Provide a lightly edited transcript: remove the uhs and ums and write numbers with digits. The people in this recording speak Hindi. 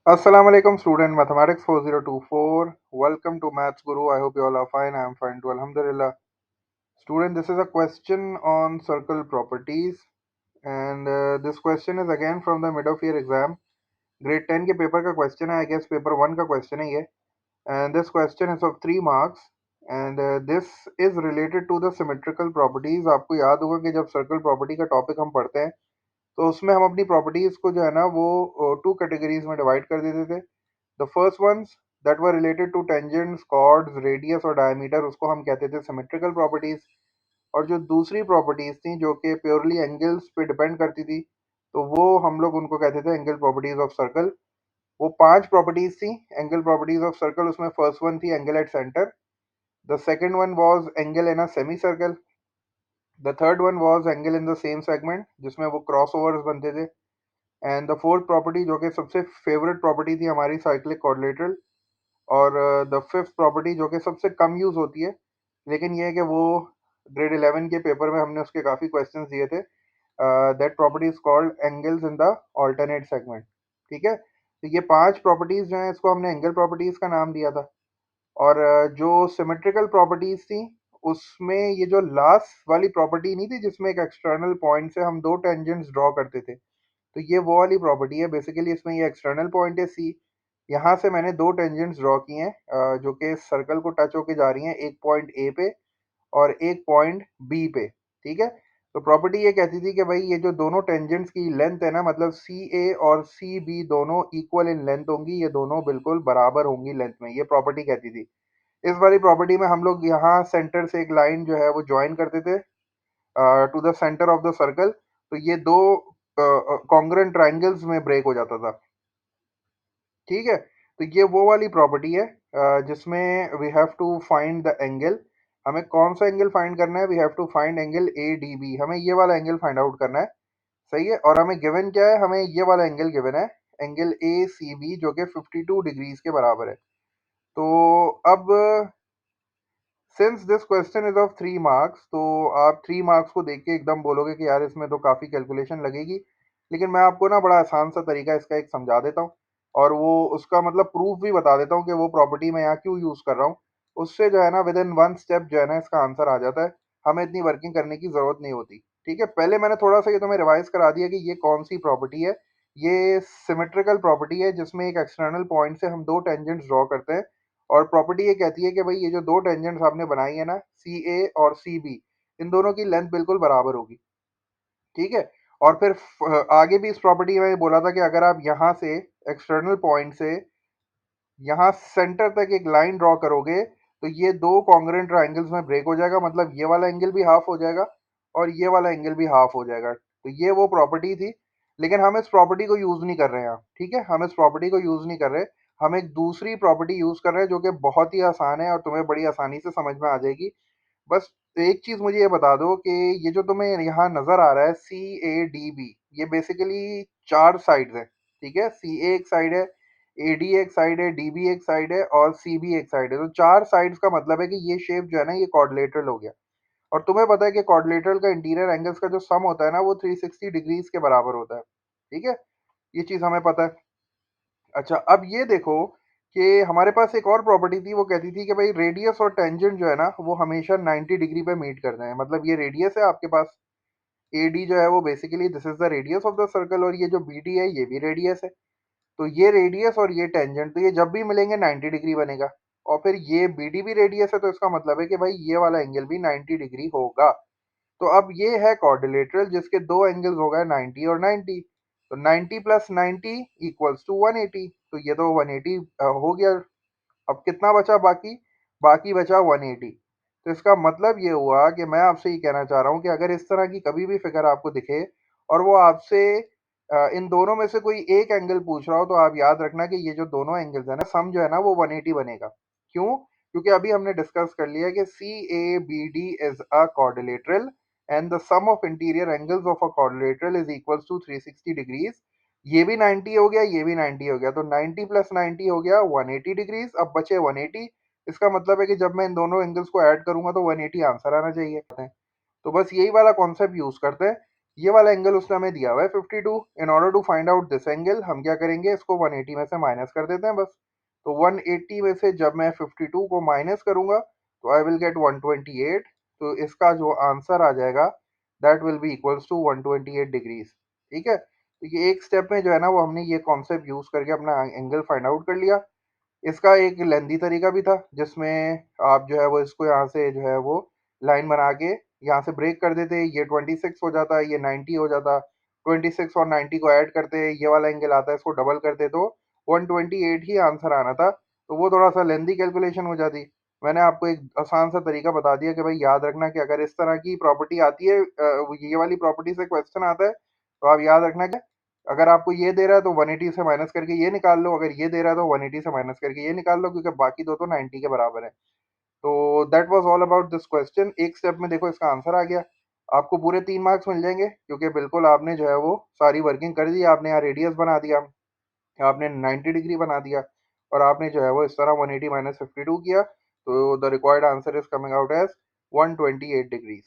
Assalamu alaikum student mathematics 4024. Welcome to Maths Guru. I hope you all are fine. I am fine too. Alhamdulillah. Student, this is a question on circle properties and this question is again from the mid of year exam. Grade 10 के पेपर का क्वेश्चन है. I guess पेपर 1 का क्वेश्चन है ये. And this question is of 3 marks and this is related to the symmetrical properties. आपको याद होगा कि जब circle property का टॉपिक हम पढ़ते हैं तो उसमें हम अपनी प्रॉपर्टीज को जो है ना वो टू कैटेगरीज में डिवाइड कर देते थे. The first ones that were related to tangents, chords, radius और डायमीटर, उसको हम कहते थे सिमेट्रिकल प्रॉपर्टीज. और जो दूसरी प्रॉपर्टीज थी जो कि प्योरली एंगल्स पे डिपेंड करती थी तो वो हम लोग उनको कहते थे एंगल प्रॉपर्टीज ऑफ सर्कल. वो 5 प्रॉपर्टीज थी एंगल प्रॉपर्टीज ऑफ सर्कल. उसमें फर्स्ट वन थी angle at centre. The second one was angle in a semi circle. The third one was angle in the same segment जिसमें वो क्रॉस ओवर्स बनते थे. एंड द फोर्थ प्रॉपर्टी जो कि सबसे फेवरेट प्रॉपर्टी थी हमारी, साइक्लिक क्वाड्रिलेटरल. और द फिफ्थ प्रॉपर्टी जो कि सबसे कम यूज होती है लेकिन ये है कि वो ग्रेड 11 के पेपर में हमने उसके काफ़ी क्वेश्चंस दिए थे. That property is called angles in the alternate segment. ठीक है, तो ये 5 प्रॉपर्टीज जो हैं इसको हमने एंगल प्रॉपर्टीज का नाम दिया था. और जो सिमेट्रिकल प्रॉपर्टीज थी उसमें ये जो लास्ट वाली प्रॉपर्टी नहीं थी जिसमें एक एक्सटर्नल पॉइंट से हम दो टेंजेंट्स ड्रॉ करते थे, तो ये वो वाली प्रॉपर्टी है. बेसिकली इसमें ये एक्सटर्नल पॉइंट है सी. यहाँ से मैंने दो टेंजेंट्स ड्रॉ किए हैं जो कि सर्कल को टच होके जा रही हैं, एक पॉइंट ए पे और एक पॉइंट बी पे. ठीक है, तो प्रॉपर्टी ये कहती थी कि भाई ये जो दोनों टेंजेंट्स की लेंथ है ना, मतलब सी ए और सी बी दोनों इक्वल इन लेंथ होंगी, ये दोनों बिल्कुल बराबर होंगी लेंथ में, ये प्रॉपर्टी कहती थी. इस वाली प्रॉपर्टी में हम लोग यहाँ सेंटर से एक लाइन जो है वो ज्वाइन करते थे to the centre of the circle, तो ये दो कॉन्ग्रुएंट ट्रायंगल्स में ब्रेक हो जाता था. ठीक है, तो ये वो वाली प्रॉपर्टी है जिसमें we have to find the angle. हमें कौन सा एंगल फाइंड करना है? We have to find angle A D B. हमें ये वाला एंगल फाइंड आउट करना है. सही है, और हमें गिवन क्या है? हमें ये वाला एंगल गिवन है, एंगल ए सी बी, जो कि 52 डिग्रीज के बराबर है. तो अब since this question is of 3 marks, तो आप 3 मार्क्स को देख के एकदम बोलोगे कि यार इसमें तो काफ़ी कैलकुलेशन लगेगी, लेकिन मैं आपको ना बड़ा आसान सा तरीका इसका एक समझा देता हूँ और वो उसका मतलब प्रूफ भी बता देता हूँ कि वो प्रॉपर्टी मैं यहाँ क्यों यूज़ कर रहा हूँ. उससे जो है ना विद इन वन स्टेप जो है ना इसका आंसर आ जाता है. हमें इतनी वर्किंग करने की ज़रूरत नहीं होती. ठीक है, पहले मैंने थोड़ा सा ये तुम्हें रिवाइज करा दिया कि ये कौन सी प्रॉपर्टी है. ये सिमेट्रिकल प्रॉपर्टी है जिसमें एक एक्सटर्नल पॉइंट से हम दो टेंजेंट्स ड्रॉ करते हैं. और प्रॉपर्टी ये कहती है कि भाई ये जो दो टेंजेंट्स आपने बनाई है ना, सी ए और सी बी, इन दोनों की लेंथ बिल्कुल बराबर होगी. ठीक है, और फिर आगे भी इस प्रॉपर्टी में बोला था कि अगर आप यहाँ से एक्सटर्नल पॉइंट से यहाँ सेंटर तक एक लाइन ड्रॉ करोगे तो ये दो कॉन्ग्रुएंट ट्रायंगल्स में ब्रेक हो जाएगा, मतलब ये वाला एंगल भी हाफ हो जाएगा और ये वाला एंगल भी हाफ हो जाएगा. तो ये वो प्रॉपर्टी थी, लेकिन हम इस प्रॉपर्टी को यूज नहीं कर रहे हैं. ठीक है, हम इस प्रॉपर्टी को यूज नहीं कर रहे. हम एक दूसरी प्रॉपर्टी यूज कर रहे हैं जो कि बहुत ही आसान है और तुम्हें बड़ी आसानी से समझ में आ जाएगी. बस एक चीज मुझे ये बता दो कि ये जो तुम्हें यहाँ नजर आ रहा है सी ए डी बी, ये बेसिकली चार साइड्स है. ठीक है, सी ए एक साइड है, ए डी एक साइड है, डी बी एक साइड है और सी बी एक साइड है. तो चार साइड्स का मतलब है कि ये शेप जो है ना ये क्वाड्रिलेटरल हो गया. और तुम्हें पता है कि क्वाड्रिलेटरल का इंटीरियर एंगल्स का जो सम होता है ना वो 360 डिग्रीज के बराबर होता है. ठीक है, ये चीज हमें पता है. अच्छा, अब ये देखो कि हमारे पास एक और प्रॉपर्टी थी, वो कहती थी कि भाई रेडियस और टेंजेंट जो है ना वो हमेशा 90 डिग्री पे मीट करते हैं. मतलब ये रेडियस है आपके पास, ए डी जो है वो basically this is the radius of the circle, और ये जो बी डी है ये भी रेडियस है. तो ये रेडियस और ये टेंजेंट, तो ये जब भी मिलेंगे 90 डिग्री बनेगा. और फिर ये बी डी भी रेडियस है, तो इसका मतलब है कि भाई ये वाला एंगल भी 90 डिग्री होगा. तो अब ये है क्वाड्रिलेटरल जिसके दो एंगल्स हो गए 90 और 90. तो 90 प्लस 90 इक्वल्स टू 180. तो ये तो 180 हो गया. अब कितना बचा बाकी? बाकी बचा 180. तो इसका मतलब ये हुआ कि मैं आपसे ये कहना चाह रहा हूँ कि अगर इस तरह की कभी भी फिगर आपको दिखे और वो आपसे इन दोनों में से कोई एक एंगल पूछ रहा हो, तो आप याद रखना कि ये जो दोनों एंगल्स है ना, सम जो है ना वो 180 बनेगा. क्यों? क्योंकि अभी हमने डिस्कस कर लिया कि C A B D is a quadrilateral and the sum of interior angles of a quadrilateral is equals to 360 degrees. ये भी 90 हो गया, ये भी 90 हो गया, तो 90 प्लस 90 हो गया 180 डिग्रीज. अब बचे 180. इसका मतलब है कि जब मैं इन दोनों एंगल्स को ऐड करूंगा तो 180 आंसर आना चाहिए. तो बस यही वाला कॉन्सेप्ट यूज करते हैं. ये वाला एंगल उसने हमें दिया हुआ है 52। In order to find out this angle हम क्या करेंगे, इसको 180 में से माइनस कर देते हैं बस। तो 180 में से जब मैं 52 को माइनस करूंगा तो आई विल गेट 128। तो इसका जो आंसर आ जाएगा that will be equals to 128 degrees. ठीक है, तो ये एक स्टेप में जो है ना वो हमने ये कॉन्सेप्ट यूज करके अपना एंगल फाइंड आउट कर लिया। इसका एक लेंदी तरीका भी था जिसमें आप जो है वो इसको यहाँ से जो है वो लाइन बना के यहाँ से ब्रेक कर देते, ये 26 हो जाता, ये 90 हो जाता। 26 और 90 को ऐड करते, ये वाला एंगल आता है, इसको डबल करते तो 128 ही आंसर आना था। तो वो थोड़ा सा लेंदी कैलकुलेशन हो जाती। मैंने आपको एक आसान सा तरीका बता दिया कि भाई याद रखना कि अगर इस तरह की प्रॉपर्टी आती है, ये वाली प्रॉपर्टी से क्वेश्चन आता है, तो आप याद रखना कि अगर आपको ये दे रहा है तो 180 से माइनस करके ये निकाल लो, अगर ये दे रहा है तो 180 से माइनस करके ये निकाल लो, क्योंकि बाकी दो तो 90 के बराबर है। तो that was all about this question. एक स्टेप में देखो इसका आंसर आ गया। आपको पूरे 3 मार्क्स मिल जाएंगे क्योंकि बिल्कुल आपने जो है वो सारी वर्किंग कर दी। आपने यहाँ रेडियस बना दिया, आपने 90 डिग्री बना दिया, और आपने जो है वो इस तरह 180 माइनस 52 किया। तो the required answer is coming out as 128 degrees.